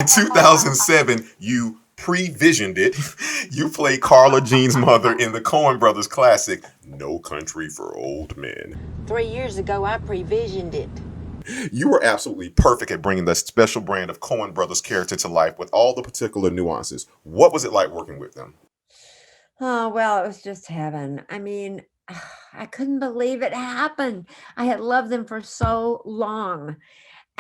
In 2007, you pre-visioned it. You played Carla Jean's mother in the Coen Brothers classic, No Country for Old Men. 3 years ago, I pre-visioned it. You were absolutely perfect at bringing the special brand of Coen Brothers character to life with all the particular nuances. What was it like working with them? Oh, well, it was just heaven. I mean, I couldn't believe it happened. I had loved them for so long.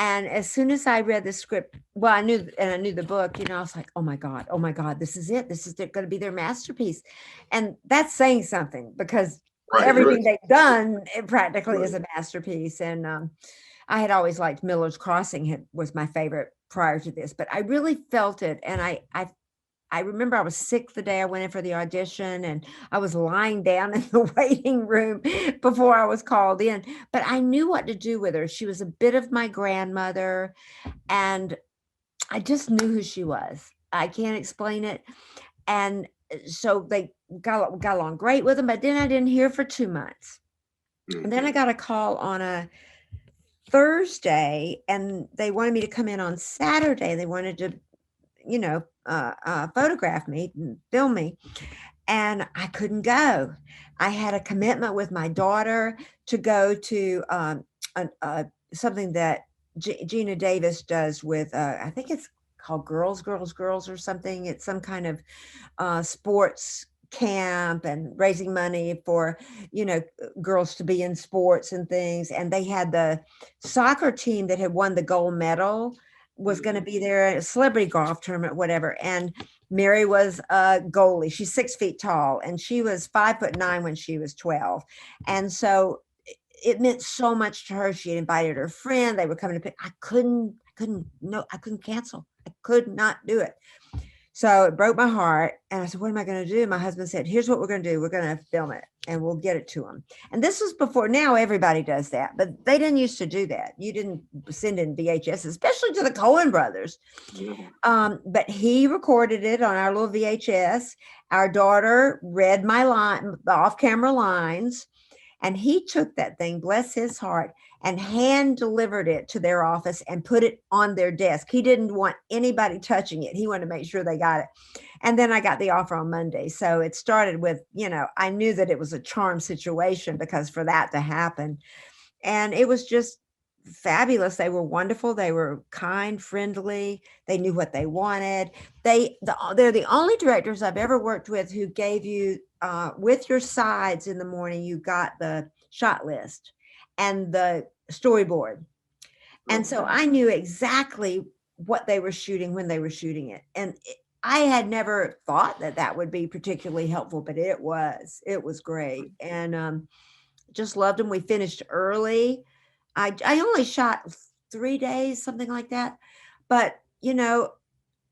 And as soon as I read the script, well, I knew the book, I was like, oh my God, this is it. This is going to be their masterpiece. And that's saying something because Right, everything they've done, it practically is a masterpiece. And I had always liked Miller's Crossing was my favorite prior to this, but I really felt it. And I remember I was sick the day I went in for the audition and I was lying down in the waiting room before I was called in, but I knew what to do with her. She was a bit of my grandmother and I just knew who she was. I can't explain it. And so they got along great with them, but then I didn't hear for 2 months. And then I got a call on a Thursday and they wanted me to come in on Saturday. They wanted to photograph me and film me. And I couldn't go. I had a commitment with my daughter to go to something that Gina Davis does with, I think it's called Girls, Girls, Girls or something. It's some kind of sports camp and raising money for girls to be in sports and things. And they had the soccer team that had won the gold medal was going to be there, a celebrity golf tournament, whatever. And Mary was a goalie. She's 6 feet tall and she was 5'9" when she was 12. And so it meant so much to her. She had invited her friend. They were coming to pick. I couldn't cancel. I could not do it. So it broke my heart. And I said, what am I going to do? My husband said, here's what we're going to do. We're going to film it and we'll get it to them. And this was before, now everybody does that, but they didn't used to do that. You didn't send in VHS, especially to the Coen brothers. But he recorded it on our little VHS. Our daughter read my off-camera lines. And he took that thing, bless his heart, and hand delivered it to their office and put it on their desk. He didn't want anybody touching it. He wanted to make sure they got it. And then I got the offer on Monday. So it started with, I knew that it was a charm situation because for that to happen. And it was just fabulous. They were wonderful. They were kind, friendly. They knew what they wanted. They're the only directors I've ever worked with who gave you, with your sides in the morning, you got the shot list and the storyboard. And so I knew exactly what they were shooting when they were shooting it. And I had never thought that would be particularly helpful, but it was great. And just loved them. We finished early. I only shot 3 days, something like that. But,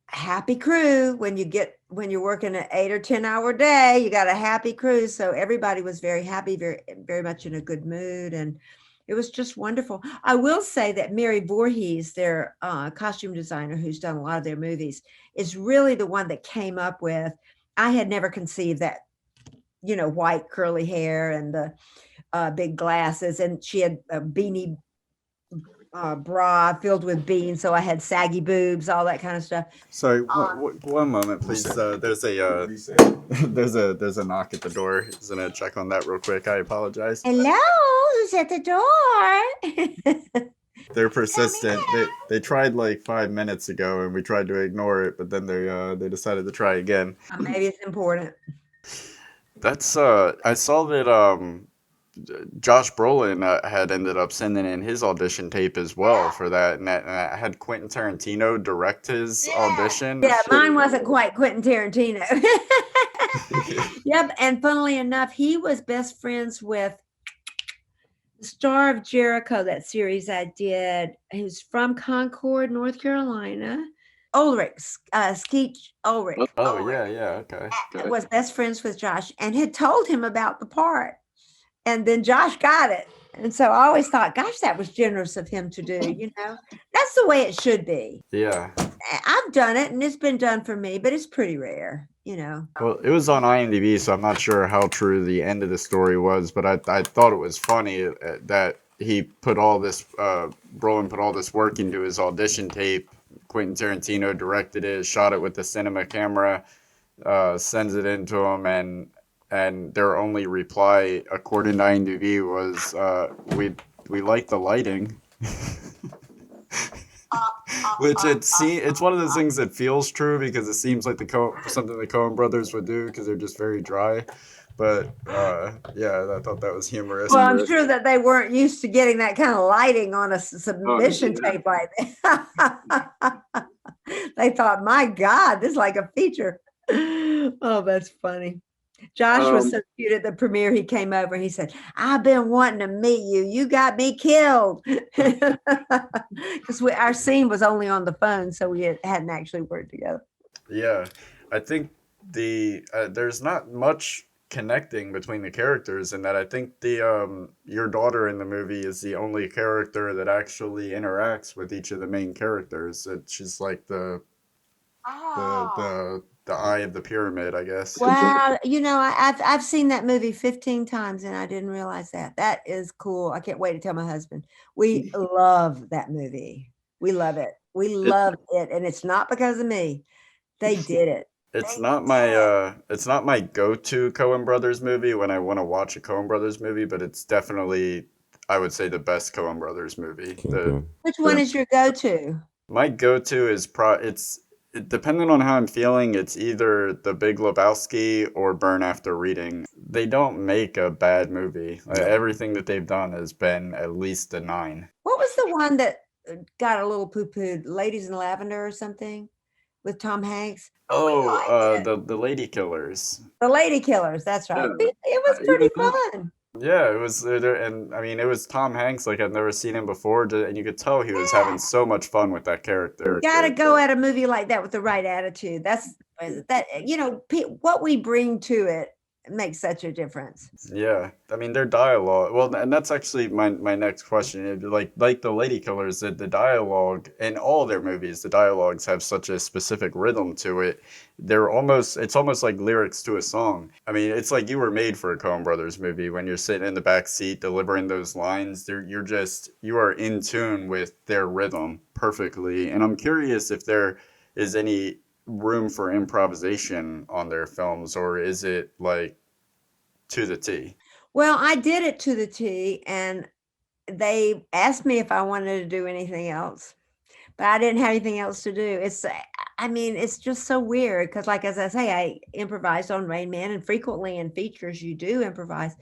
happy crew when you're working an 8 or 10-hour day, you got a happy crew. So everybody was very happy, very, very much in a good mood. And it was just wonderful. I will say that Mary Voorhees, their costume designer, who's done a lot of their movies, is really the one that came up with, I had never conceived that, white curly hair and the big glasses. And she had a beanie bra filled with beans, so I had saggy boobs, all that kind of stuff. Sorry, one moment, please. There's a there's a knock at the door. Just gonna check on that real quick. I apologize. Hello, who's at the door? They're persistent. They tried like 5 minutes ago, and we tried to ignore it, but then they decided to try again. Maybe it's important. That's I saw that Josh Brolin had ended up sending in his audition tape as well for that, and I had Quentin Tarantino direct his audition. Yeah, mine wasn't quite Quentin Tarantino. Yep, and funnily enough, he was best friends with the star of Jericho, that series I did. He was from Concord, North Carolina. Ulrich, Skeet Ulrich. Oh, yeah, okay. Was best friends with Josh and had told him about the part. And then Josh got it. And so I always thought, gosh, that was generous of him to do, That's the way it should be. Yeah. I've done it and it's been done for me, but it's pretty rare, Well, it was on IMDb, so I'm not sure how true the end of the story was, but I thought it was funny that he put all this, Brolin put all this work into his audition tape Quentin Tarantino directed it, shot it with the cinema camera, sends it into him, and their only reply, according to IMDb, was we like the lighting. Which it's one of those things that feels true because it seems like something the Coen Brothers would do because they're just very dry. But yeah, I thought that was humorous. Well, I'm sure that they weren't used to getting that kind of lighting on a submission tape like that. They thought, my God, this is like a feature. Oh, that's funny. Josh was so cute at the premiere. He came over and he said, I've been wanting to meet you. You got me killed. Because our scene was only on the phone, so we hadn't actually worked together. Yeah, I think there's not much connecting between the characters in that I think your daughter in the movie is the only character that actually interacts with each of the main characters. She's like the eye of the pyramid, I guess. Wow, I've seen that movie 15 times and I didn't realize that. That is cool. I can't wait to tell my husband. We love that movie. We love it. We love it, and it's not because of me. They did it. It's not my go-to Coen Brothers movie when I want to watch a Coen Brothers movie, but it's definitely, I would say, the best Coen Brothers movie. Which one is your go-to? My go-to is depending on how I'm feeling, it's either The Big Lebowski or Burn After Reading. They don't make a bad movie. Everything that they've done has been at least a 9. What was the one that got a little poo-pooed? Ladies in Lavender or something with Tom Hanks? The Lady Killers. The Lady Killers, that's right. Yeah. It was pretty fun. Yeah, it was, and I mean, it was Tom Hanks. Like I've never seen him before, and you could tell he was having so much fun with that character. You gotta go at a movie like that with the right attitude. That's what we bring to it makes such a difference. Yeah, I mean their dialogue. Well, and that's actually my next question. Like the Lady Killers, the dialogue in all their movies, the dialogues have such a specific rhythm to it. It's almost like lyrics to a song. I mean, it's like you were made for a Coen Brothers movie when you're sitting in the back seat delivering those lines. You are in tune with their rhythm perfectly. And I'm curious if there is any room for improvisation on their films, or is it like to the T? Well, I did it to the T, and they asked me if I wanted to do anything else, but I didn't have anything else to do. It's just so weird because, like, as I say, I improvised on Rain Man, and frequently in features you do improvise,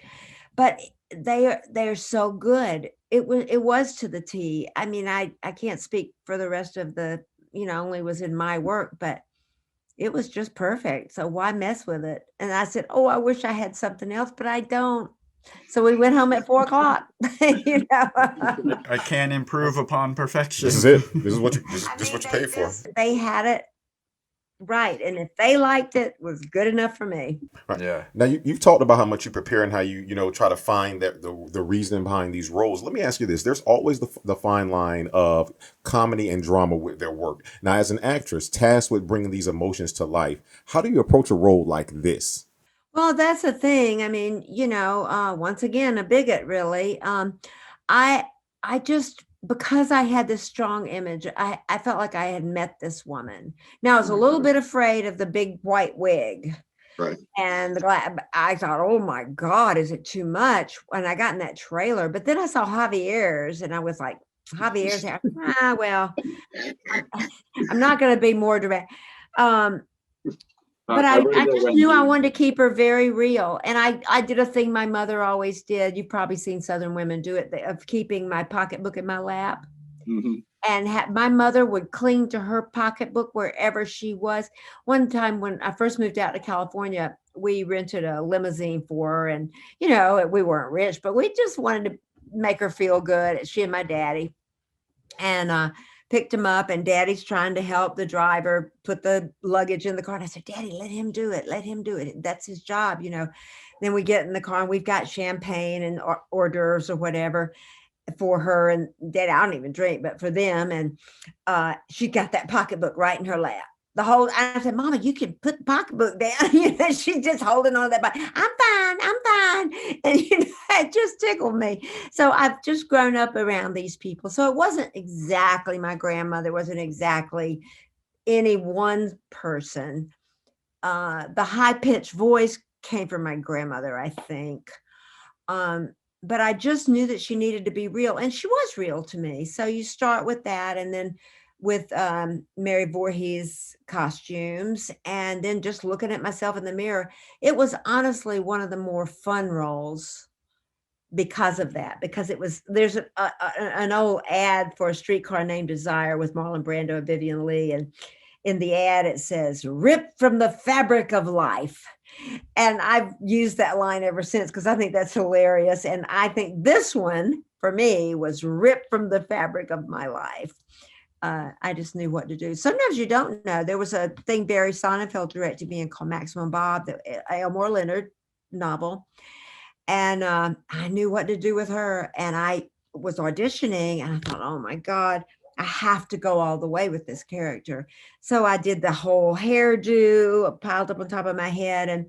but they're so good. It was to the T. I mean, I can't speak for the rest of the, only was in my work, but it was just perfect. So why mess with it? And I said, oh, I wish I had something else, but I don't. So we went home at 4:00. I can't improve upon perfection. This is it. This is what you pay for. They had it right, and if they liked it, was good enough for me. Right. Yeah. Now you've talked about how much you prepare and how you try to find that the reasoning behind these roles. Let me ask you this: there's always the fine line of comedy and drama with their work. Now, as an actress tasked with bringing these emotions to life, how do you approach a role like this? Well, that's the thing. I mean, once again, a bigot, really. I just, because I had this strong image, I felt like I had met this woman. Now, I was a little bit afraid of the big white wig. Right. And I thought, oh my God, is it too much? When I got in that trailer, but then I saw Javier's and I was like, Javier's, well, I'm not going to be more direct. But I just knew I wanted to keep her very real. And I did a thing my mother always did. You've probably seen Southern women do it, of keeping my pocketbook in my lap. Mm-hmm. And my mother would cling to her pocketbook wherever she was. One time when I first moved out to California, we rented a limousine for her. And, we weren't rich, but we just wanted to make her feel good. She and my daddy. And picked him up, and Daddy's trying to help the driver put the luggage in the car. And I said, Daddy, let him do it. Let him do it. That's his job, Then we get in the car and we've got champagne and hors d'oeuvres or whatever for her and Daddy. I don't even drink, but for them. And she got that pocketbook right in her lap. I said, Mama, you can put the pocketbook down. She's just holding on to that. I'm fine. And, it just tickled me. So I've just grown up around these people. So it wasn't exactly my grandmother, wasn't exactly any one person. The high pitched voice came from my grandmother, I think. But I just knew that she needed to be real, and she was real to me. So you start with that, and then with Mary Voorhees costumes, and then just looking at myself in the mirror. It was honestly one of the more fun roles because of that, because there's an old ad for A Streetcar Named Desire with Marlon Brando and Vivian Leigh, and in the ad it says, "Ripped from the fabric of life." And I've used that line ever since because I think that's hilarious. And I think this one for me was ripped from the fabric of my life. I just knew what to do. Sometimes you don't know. There was a thing Barry Sonnenfeld directed me in called Maximum Bob, the Elmore Leonard novel. And I knew what to do with her. And I was auditioning and I thought, oh my God, I have to go all the way with this character. So I did the whole hairdo piled up on top of my head and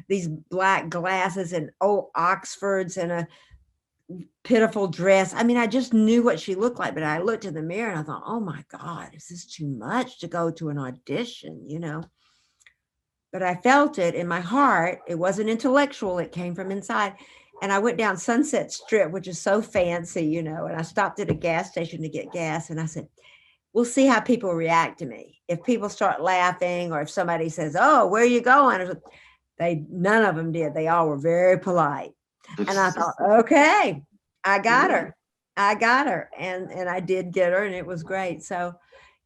these black glasses and old Oxfords and a pitiful dress. I mean, I just knew what she looked like, but I looked in the mirror and I thought, oh my God, is this too much to go to an audition, But I felt it in my heart. It wasn't intellectual. It came from inside. And I went down Sunset Strip, which is so fancy, and I stopped at a gas station to get gas. And I said, we'll see how people react to me. If people start laughing or if somebody says, oh, where are you going? None of them did. They all were very polite. And I thought, okay, I got her. And I did get her and it was great. So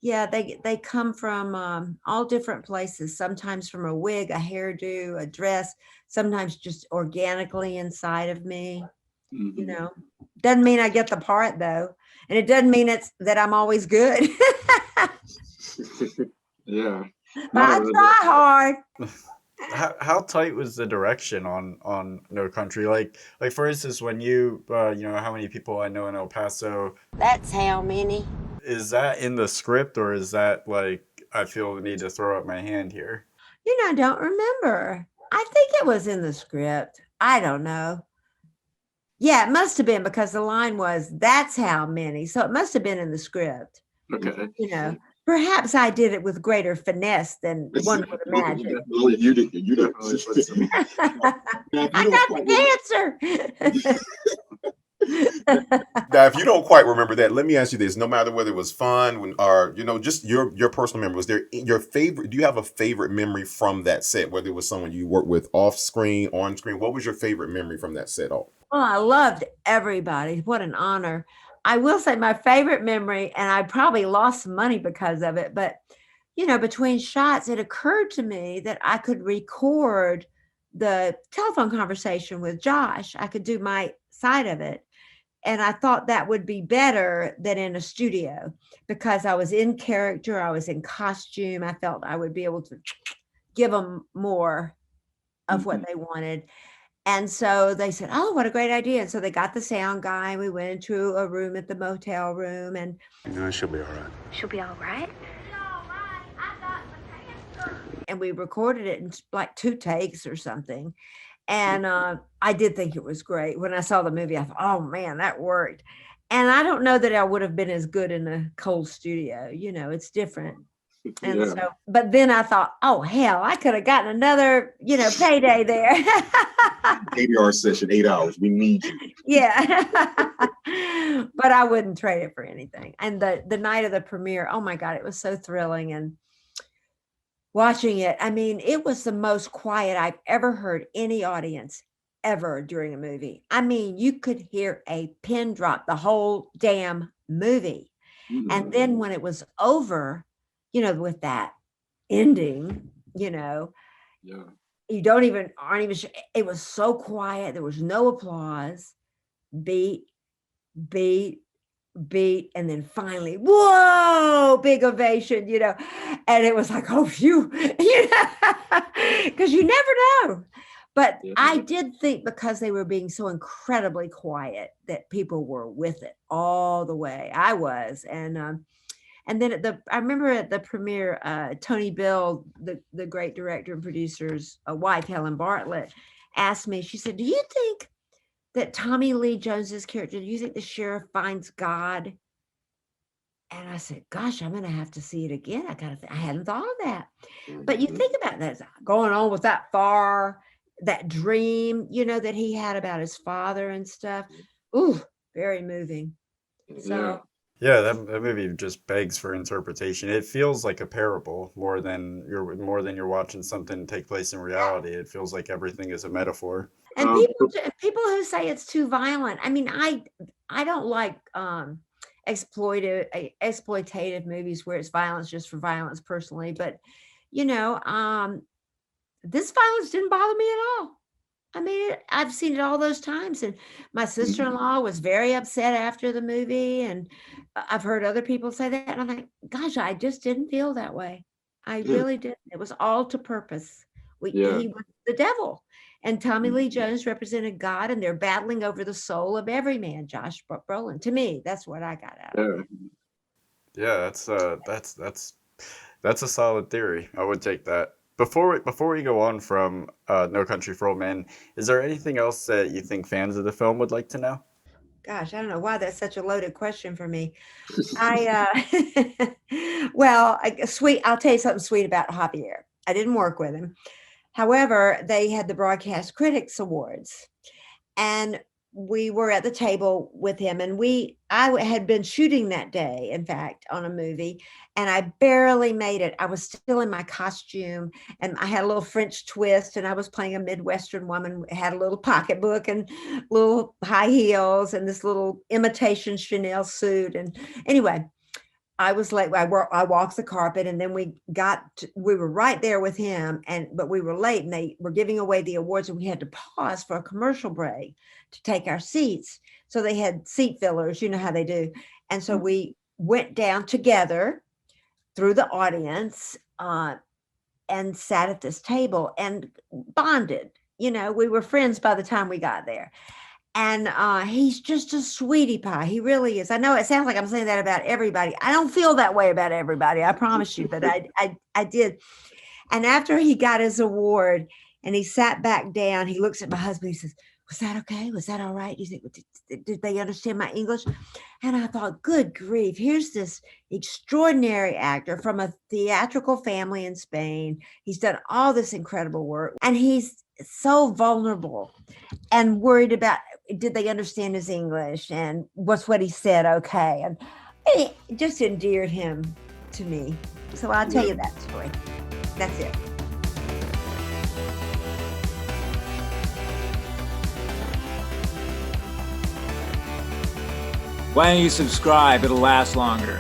yeah, they come from all different places, sometimes from a wig, a hairdo, a dress, sometimes just organically inside of me. Doesn't mean I get the part though. And it doesn't mean that I'm always good. Yeah. But I try hard. How tight was the direction on No Country? Like for instance, when you how many people I know in El Paso. That's how many. Is that in the script or is that like I feel the need to throw up my hand here? I don't remember. I think it was in the script. I don't know. Yeah, it must have been because the line was, that's how many. So it must have been in the script. Okay. Perhaps I did it with greater finesse than one would imagine. You definitely put some. I got the cancer. Now, if you don't quite remember that, let me ask you this: no matter whether it was fun or just your personal memory, was there your favorite? Do you have a favorite memory from that set? Whether it was someone you worked with off screen, on screen, what was your favorite memory from that set? Well, I loved everybody. What an honor! I will say my favorite memory, and I probably lost some money because of it, but between shots, it occurred to me that I could record the telephone conversation with Josh. I could do my side of it. And I thought that would be better than in a studio because I was in character, I was in costume. I felt I would be able to give them more of what they wanted. And so they said, oh, what a great idea. And so they got the sound guy. We went into a room at the motel room and she'll be all right. She'll be all right? And we recorded it in like 2 takes or something. And I did think it was great. When I saw the movie, I thought, oh man, that worked. And I don't know that I would have been as good in a cold studio. It's different. And so, but then I thought, oh hell, I could have gotten another, payday there. ADR session, 8 hours. We need you. Yeah. But I wouldn't trade it for anything. And the night of the premiere, oh my God, it was so thrilling. And watching it, I mean, it was the most quiet I've ever heard any audience ever during a movie. I mean, you could hear a pin drop the whole damn movie. And then when it was over, with that ending, you aren't even sure. It was so quiet. There was no applause. Beat, and then finally, whoa, big ovation, and it was like, oh, phew, because you never know. But I did think because they were being so incredibly quiet that people were with it all the way. I was, and And then I remember at the premiere, Tony Bill, the great director and producer's wife, Helen Bartlett, asked me, she said, do you think that Tommy Lee Jones's character, do you think the sheriff finds God? And I said, gosh, I'm going to have to see it again. I hadn't thought of that. But you think about that going on with that that dream, that he had about his father and stuff. Ooh, very moving. So Yeah, that movie just begs for interpretation. It feels like a parable more than you're watching something take place in reality. It feels like everything is a metaphor. and people who say it's too violent. I mean, I don't like exploitative movies where it's violence just for violence personally, but this violence didn't bother me at all. I mean, I've seen it all those times, and my sister-in-law was very upset after the movie, and I've heard other people say that, and I'm like, gosh, I just didn't feel that way. I really didn't. It was all to purpose. He was the devil, and Tommy Lee Jones represented God, and they're battling over the soul of every man. Josh Brolin. To me, that's what I got out of it. Yeah, that's a solid theory. I would take that. Before we go on from No Country for Old Men, is there anything else that you think fans of the film would like to know? Gosh, I don't know why that's such a loaded question for me. Well, I'll tell you something sweet about Javier. I didn't work with him. However, they had the Broadcast Critics Awards, and we were at the table with him, and I had been shooting that day, in fact, on a movie, and I barely made it. I was still in my costume, and I had a little French twist, and I was playing a Midwestern woman, had a little pocketbook and little high heels and this little imitation Chanel suit. And anyway, I was late. I walked the carpet, and then we were right there with him, but we were late, and they were giving away the awards, and we had to pause for a commercial break to take our seats. So they had seat fillers, you know how they do. And so we went down together through the audience and sat at this table and bonded. We were friends by the time we got there. And he's just a sweetie pie. He really is. I know it sounds like I'm saying that about everybody. I don't feel that way about everybody, I promise you, but I did. And after he got his award and he sat back down, he looks at my husband, he says, was that okay? Was that all right? You think, did they understand my English? And I thought, good grief, here's this extraordinary actor from a theatrical family in Spain. He's done all this incredible work, and he's so vulnerable and worried about, did they understand his English, and what's what he said okay? And it just endeared him to me. So I'll tell you that story. That's it. Why don't you subscribe? It'll last longer.